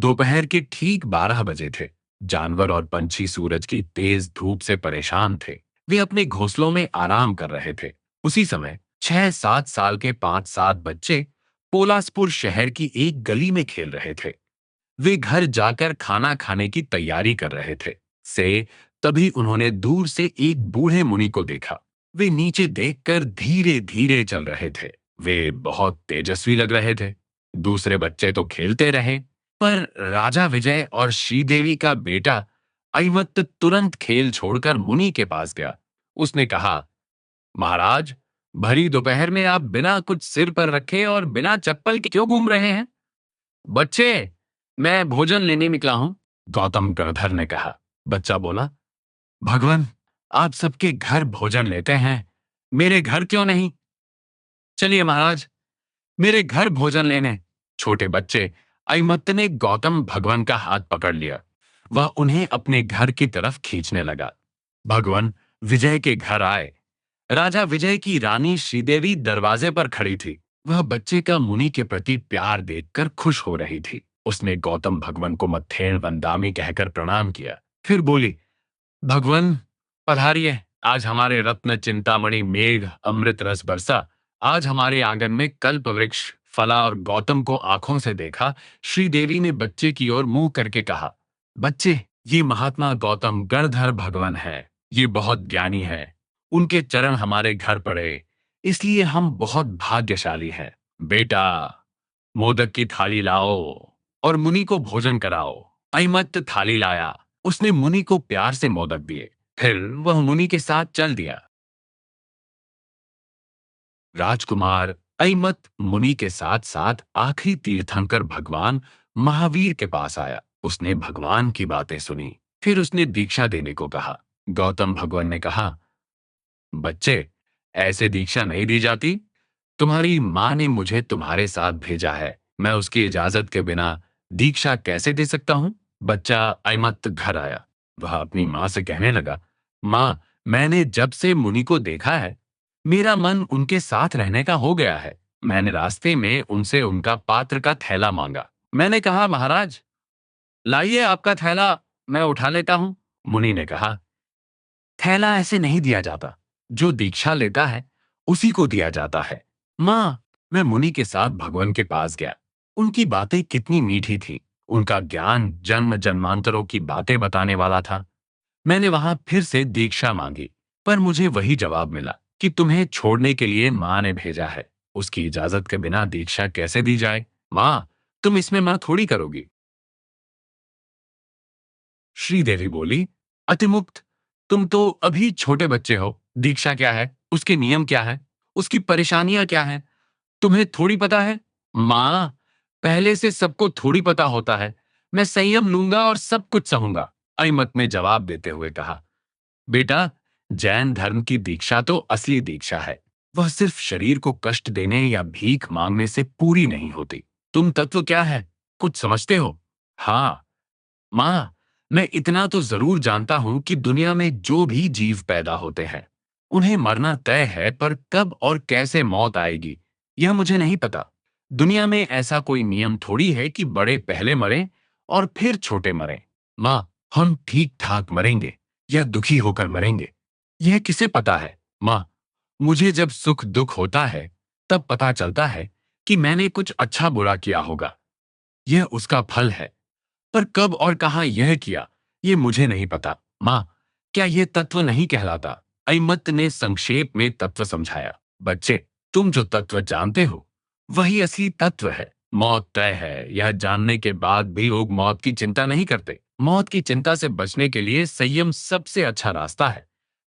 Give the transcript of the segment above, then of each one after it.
दोपहर के ठीक 12 बजे थे। जानवर और पंछी सूरज की तेज धूप से परेशान थे। वे अपने घोंसलों में आराम कर रहे थे। उसी समय 6-7 साल के 5-7 बच्चे पोलासपुर शहर की एक गली में खेल रहे थे। वे घर जाकर खाना खाने की तैयारी कर रहे थे से तभी उन्होंने दूर से एक बूढ़े मुनि को देखा। वे नीचे देखकर धीरे धीरे चल रहे थे। वे बहुत तेजस्वी लग रहे थे। दूसरे बच्चे तो खेलते रहे, पर राजा विजय और श्रीदेवी का बेटा अयमत तुरंत खेल छोड़कर मुनि के पास गया। उसने कहा, महाराज, भरी दोपहर में आप बिना कुछ सिर पर रखे और बिना चप्पल के क्यों घूम रहे हैं? बच्चे, मैं भोजन लेने निकला हूं, गौतम गणधर ने कहा। बच्चा बोला, भगवान, आप सबके घर भोजन लेते हैं, मेरे घर क्यों नहीं? चलिए महाराज, मेरे घर भोजन लेने। छोटे बच्चे अयमत ने गौतम भगवान का हाथ पकड़ लिया। वह उन्हें अपने घर की तरफ खींचने लगा। भगवान विजय के घर आए। राजा विजय की रानी श्रीदेवी दरवाजे पर खड़ी थी। वह बच्चे का मुनि के प्रति प्यार देखकर खुश हो रही थी। उसने गौतम भगवान को मत्थेण वंदामी कहकर प्रणाम किया। फिर बोली, भगवान, पधारिए। आज हमारे रत्न चिंतामणि मेघ अमृत रस बरसा। आज हमारे आंगन में कल्प वृक्ष फला और गौतम को आंखों से देखा। श्रीदेवी ने बच्चे की ओर मुंह करके कहा, बच्चे, ये महात्मा गौतम गणधर भगवान है। ये बहुत ज्ञानी है। उनके चरण हमारे घर पड़े, इसलिए हम बहुत भाग्यशाली हैं। बेटा, मोदक की थाली लाओ और मुनि को भोजन कराओ। अयमत थाली लाया। उसने मुनि को प्यार से मोदक दिए। फिर वह मुनि के साथ चल दिया। राजकुमार अयमत मुनि के साथ साथ आखिरी तीर्थंकर भगवान महावीर के पास आया। उसने भगवान की बातें सुनी। फिर उसने दीक्षा देने को कहा। गौतम भगवान ने कहा, बच्चे, ऐसे दीक्षा नहीं दी जाती। तुम्हारी माँ ने मुझे तुम्हारे साथ भेजा है। मैं उसकी इजाजत के बिना दीक्षा कैसे दे सकता हूँ? बच्चा अयमत घर आया। वह अपनी माँ से कहने लगा, माँ, मैंने जब से मुनि को देखा है, मेरा मन उनके साथ रहने का हो गया है। मैंने रास्ते में उनसे उनका पात्र का थैला मांगा। मैंने कहा, महाराज, लाइए आपका थैला, मैं उठा लेता हूँ। मुनि ने कहा, थैला ऐसे नहीं दिया जाता। जो दीक्षा लेता है उसी को दिया जाता है। माँ, मैं मुनि के साथ भगवान के पास गया। उनकी बातें कितनी मीठी थी। उनका ज्ञान जन्म जन्मांतरों की बातें बताने वाला था। मैंने वहां फिर से दीक्षा मांगी, पर मुझे वही जवाब मिला कि तुम्हें छोड़ने के लिए माँ ने भेजा है। उसकी इजाजत के बिना दीक्षा कैसे दी जाए? माँ, तुम इसमें माँ थोड़ी करोगी। श्रीदेवी बोली, अतिमुक्त, तुम तो अभी छोटे बच्चे हो। दीक्षा क्या है? उसके नियम क्या है? उसकी परेशानियां क्या है? तुम्हें थोड़ी पता है? माँ, पहले से सबको थोड़ी पता होता है। मैं संयम लूंगा और सब कुछ सहूंगा। अयमत ने जवाब देते हुए कहा, बेटा, जैन धर्म की दीक्षा तो असली दीक्षा है। वह सिर्फ शरीर को कष्ट देने या भीख मांगने से पूरी नहीं होती। तुम तत्व क्या है? कुछ समझते हो? हाँ माँ, मैं इतना तो जरूर जानता हूं कि दुनिया में जो भी जीव पैदा होते हैं, उन्हें मरना तय है, पर कब और कैसे मौत आएगी, यह मुझे नहीं पता। दुनिया में ऐसा कोई नियम थोड़ी है कि बड़े पहले मरें और फिर छोटे मरें। माँ, हम ठीक ठाक मरेंगे या दुखी होकर मरेंगे, यह किसे पता है? माँ, मुझे जब सुख दुख होता है, तब पता चलता है कि मैंने कुछ अच्छा बुरा किया होगा। यह उसका फल है, पर कब और कहां यह किया, ये मुझे नहीं पता। माँ, क्या यह तत्व नहीं कहलाता? अयमत ने संक्षेप में तत्व समझाया। बच्चे, तुम जो तत्व जानते हो, वही असली तत्व है। मौत तय है, यह जानने के बाद भी लोग मौत की चिंता नहीं करते। मौत की चिंता से बचने के लिए संयम सबसे अच्छा रास्ता है।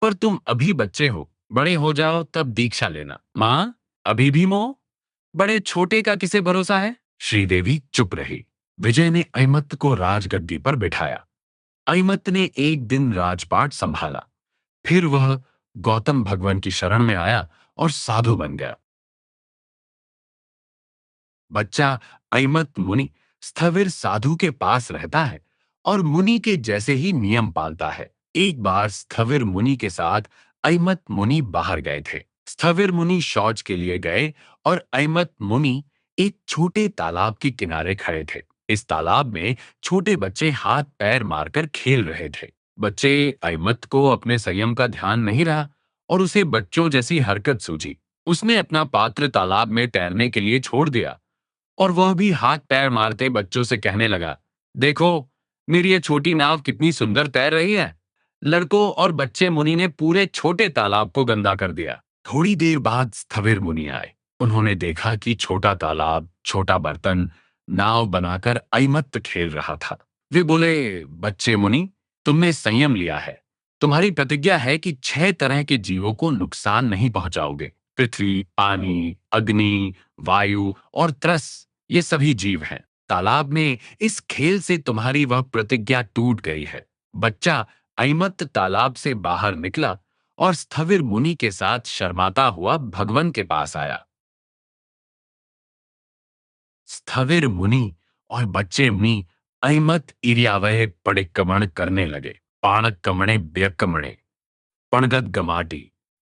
पर तुम अभी बच्चे हो, बड़े हो जाओ तब दीक्षा लेना। माँ, अभी भी मोह? बड़े छोटे का किसे भरोसा है? श्रीदेवी चुप रही। विजय ने अयमत को राजगद्दी पर बिठाया। अयमत ने एक दिन राजपाट संभाला। फिर वह गौतम भगवान की शरण में आया और साधु बन गया। बच्चा अयमत मुनि स्थविर साधु के पास रहता है और मुनि के जैसे ही नियम पालता है। एक बार स्थविर मुनि के साथ अयमत मुनि बाहर गए थे। स्थविर मुनि शौच के लिए गए और अयमत मुनि एक छोटे तालाब के किनारे खड़े थे। इस तालाब में छोटे बच्चे हाथ पैर मारकर खेल रहे थे। बच्चे अहमद को अपने संयम का ध्यान नहीं रहा और उसे बच्चों जैसी हरकत सूझी। उसने अपना पात्र तालाब में तैरने के लिए छोड़ दिया और वह भी हाथ पैर मारते बच्चों से कहने लगा, देखो, मेरी ये छोटी नाव कितनी सुंदर तैर रही है। लड़कों और बच्चे मुनि ने पूरे छोटे तालाब को गंदा कर दिया। थोड़ी देर बाद स्थविर मुनि आए। उन्होंने देखा कि छोटा तालाब, छोटा बर्तन नाव बनाकर अइमत खेल रहा था। वे बोले, बच्चे मुनि, तुमने संयम लिया है। तुम्हारी प्रतिज्ञा है कि 6 तरह के जीवों को नुकसान नहीं पहुंचाओगे। पृथ्वी, पानी, अग्नि, वायु और तरस, ये सभी जीव हैं। तालाब में इस खेल से तुम्हारी वह प्रतिज्ञा टूट गई है। बच्चा अइमत तालाब से बाहर निकला और स्थविर मुनि के साथ शर्माता हुआ भगवान के पास आया। स्थविर मुनि और बच्चे मुनि अइमत इरियावह पड़िक्कमण करने लगे। पाणक कमणे व्यक्कमणे पणगत गमाटी।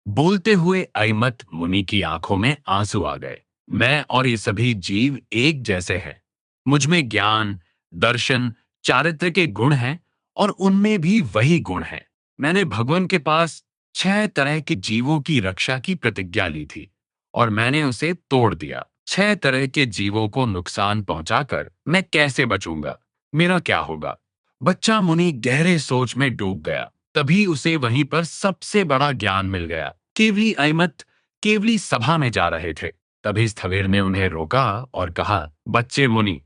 बोलते हुए अइमत मुनि की आंखों में आंसू आ गए। मैं और ये सभी जीव एक जैसे हैं। मुझ में ज्ञान, दर्शन, चारित्र के गुण हैं और उनमें भी वही गुण हैं। मैंने भगवान के पास 6 तरह के जीवों की रक्षा की प्रतिज्ञा ली थी और मैंने उसे तोड़ दिया। 6 तरह के जीवों को नुकसान पहुंचाकर मैं कैसे बचूंगा? मेरा क्या होगा? बच्चा मुनि गहरे सोच में डूब गया। तभी उसे वहीं पर सबसे बड़ा ज्ञान मिल गया। केवली अहमद केवली सभा में जा रहे थे। तभी स्थविर ने उन्हें रोका और कहा, बच्चे मुनि,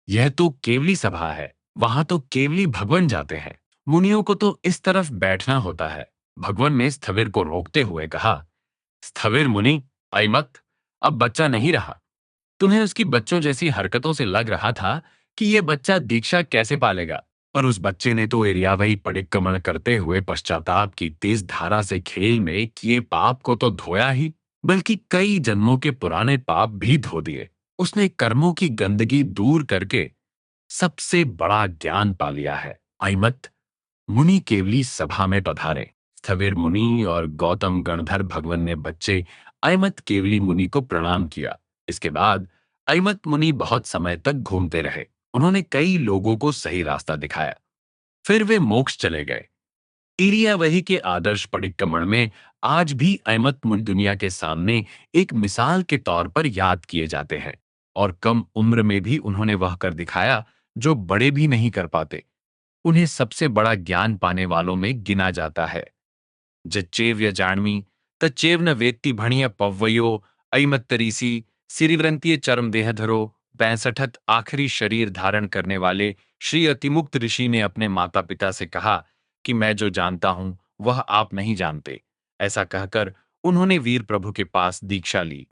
यह तो केवली सभा है। वहां तो केवली भगवान जाते हैं। मुनियों को तो इस तरफ बैठना होता है। भगवान ने स्थविर को रोकते हुए कहा, स्थविर मुनि, अहमद अब बच्चा नहीं रहा। तुम्हें उसकी बच्चों जैसी हरकतों से लग रहा था कि यह बच्चा दीक्षा कैसे पालेगा, पर उस बच्चे ने तो एरियावाई परिक्रमण करते हुए पश्चाताप की तेज धारा से खेल में किए पाप को तो धोया ही, बल्कि कई जन्मों के पुराने पाप भी धो दिए। उसने कर्मों की गंदगी दूर करके सबसे बड़ा ज्ञान पा लिया है। अइमत मुनि केवली सभा में पधारे। स्थविर मुनि और गौतम गणधर भगवान ने बच्चे अइमत केवली मुनि को प्रणाम किया। इसके बाद अइमत मुनि बहुत समय तक घूमते रहे। उन्होंने कई लोगों को सही रास्ता दिखाया। फिर वे मोक्ष चले गए। इरिया वही के आदर्श परिक्रमण में आज भी अहमद मुनि दुनिया के सामने एक मिसाल के तौर पर याद किए जाते हैं और कम उम्र में भी उन्होंने वह कर दिखाया जो बड़े भी नहीं कर पाते। उन्हें सबसे बड़ा ज्ञान पाने वालों में गिना जाता है। जच्चेव जाणवी तच्चेव न वेत्ति भणिय पव्वयो अइमत्तरीसी सिरिव्रंतीय चरम देहधरो 65 आखिरी शरीर धारण करने वाले श्री अतिमुक्त ऋषि ने अपने माता पिता से कहा कि मैं जो जानता हूं वह आप नहीं जानते। ऐसा कहकर उन्होंने वीर प्रभु के पास दीक्षा ली।